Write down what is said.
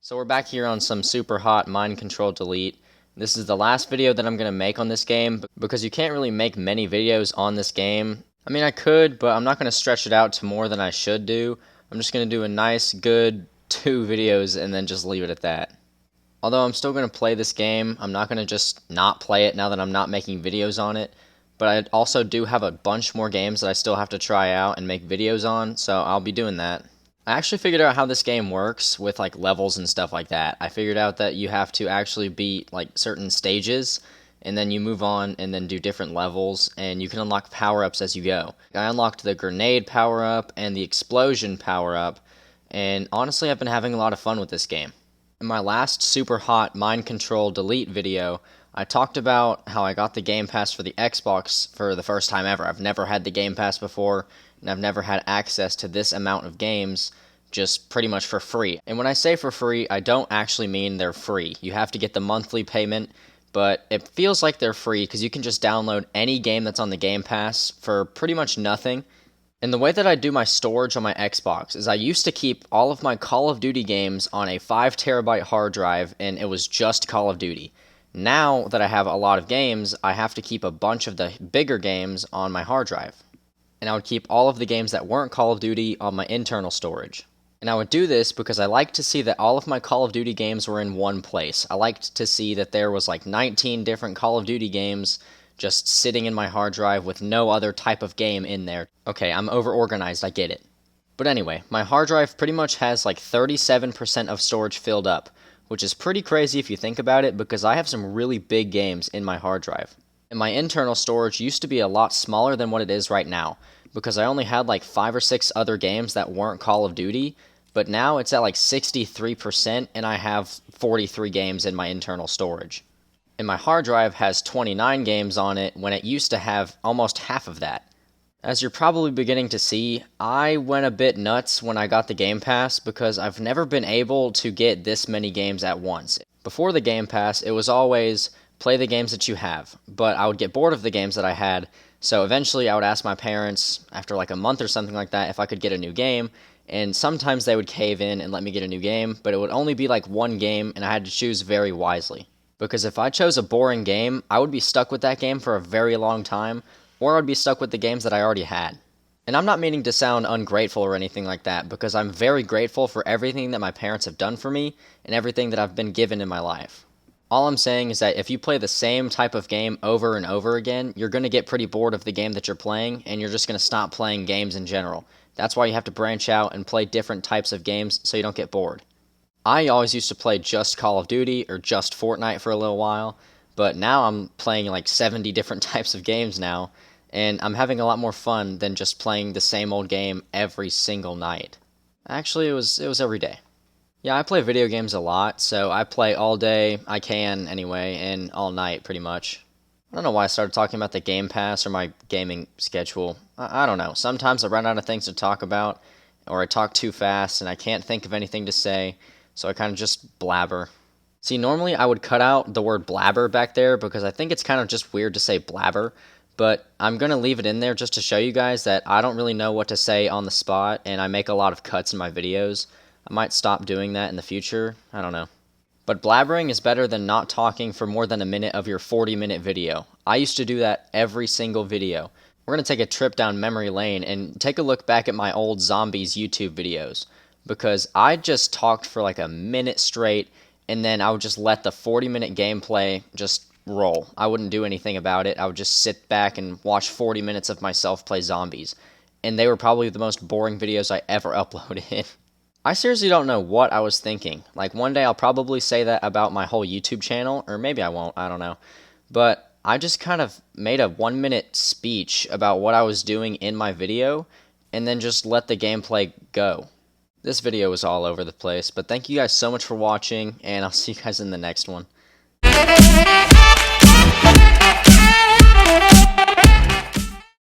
So we're back here on some super hot mind control delete. This is the last video that I'm going to make on this game because you can't really make many videos on this game. I mean, I could, but I'm not going to stretch it out to more than I should do. I'm just going to do a nice, good 2 videos and then just leave it at that. Although I'm still going to play this game, I'm not going to just not play it now that I'm not making videos on it. But I also do have a bunch more games that I still have to try out and make videos on, so I'll be doing that. I actually figured out how this game works with like levels and stuff like that. I figured out that you have to actually beat like certain stages and then you move on and then do different levels and you can unlock power-ups as you go. I unlocked the grenade power-up and the explosion power-up, and honestly I've been having a lot of fun with this game. In my last super hot mind control delete video, I talked about how I got the Game Pass for the Xbox for the first time ever. I've never had the Game Pass before, and I've never had access to this amount of games just pretty much for free. And when I say for free, I don't actually mean they're free. You have to get the monthly payment, but it feels like they're free because you can just download any game that's on the Game Pass for pretty much nothing. And the way that I do my storage on my Xbox is I used to keep all of my Call of Duty games on a 5 terabyte hard drive, and it was just Call of Duty. Now that I have a lot of games, I have to keep a bunch of the bigger games on my hard drive. And I would keep all of the games that weren't Call of Duty on my internal storage. And I would do this because I liked to see that all of my Call of Duty games were in one place. I liked to see that there was like 19 different Call of Duty games just sitting in my hard drive with no other type of game in there. Okay, I'm over-organized, I get it. But anyway, my hard drive pretty much has like 37% of storage filled up, which is pretty crazy if you think about it because I have some really big games in my hard drive. And my internal storage used to be a lot smaller than what it is right now because I only had like 5 or 6 other games that weren't Call of Duty, but now it's at like 63% and I have 43 games in my internal storage. And my hard drive has 29 games on it when it used to have almost half of that. As you're probably beginning to see, I went a bit nuts when I got the Game Pass because I've never been able to get this many games at once. Before the Game Pass, it was always play the games that you have, but I would get bored of the games that I had, so eventually I would ask my parents, after like a month or something like that, if I could get a new game, and sometimes they would cave in and let me get a new game, but it would only be like one game, and I had to choose very wisely. Because if I chose a boring game, I would be stuck with that game for a very long time, or I'd be stuck with the games that I already had. And I'm not meaning to sound ungrateful or anything like that, because I'm very grateful for everything that my parents have done for me, and everything that I've been given in my life. All I'm saying is that if you play the same type of game over and over again, you're going to get pretty bored of the game that you're playing, and you're just going to stop playing games in general. That's why you have to branch out and play different types of games so you don't get bored. I always used to play just Call of Duty or just Fortnite for a little while, but now I'm playing like 70 different types of games now, and I'm having a lot more fun than just playing the same old game every single night. Actually, it was every day. Yeah, I play video games a lot, so I play all day, I can anyway, and all night pretty much. I don't know why I started talking about the Game Pass or my gaming schedule. I don't know. Sometimes I run out of things to talk about, or I talk too fast and I can't think of anything to say, so I kind of just blabber. See, normally I would cut out the word blabber back there because I think it's kind of just weird to say blabber, but I'm going to leave it in there just to show you guys that I don't really know what to say on the spot, and I make a lot of cuts in my videos. I might stop doing that in the future. I don't know. But blabbering is better than not talking for more than a minute of your 40-minute video. I used to do that every single video. We're going to take a trip down memory lane and take a look back at my old zombies YouTube videos, because I just talked for like a minute straight, and then I would just let the 40-minute gameplay just roll. I wouldn't do anything about it. I would just sit back and watch 40 minutes of myself play zombies. And they were probably the most boring videos I ever uploaded. I seriously don't know what I was thinking. Like, one day I'll probably say that about my whole YouTube channel, or maybe I won't, I don't know. But I just kind of made a 1-minute speech about what I was doing in my video, and then just let the gameplay go. This video was all over the place, but thank you guys so much for watching, and I'll see you guys in the next one.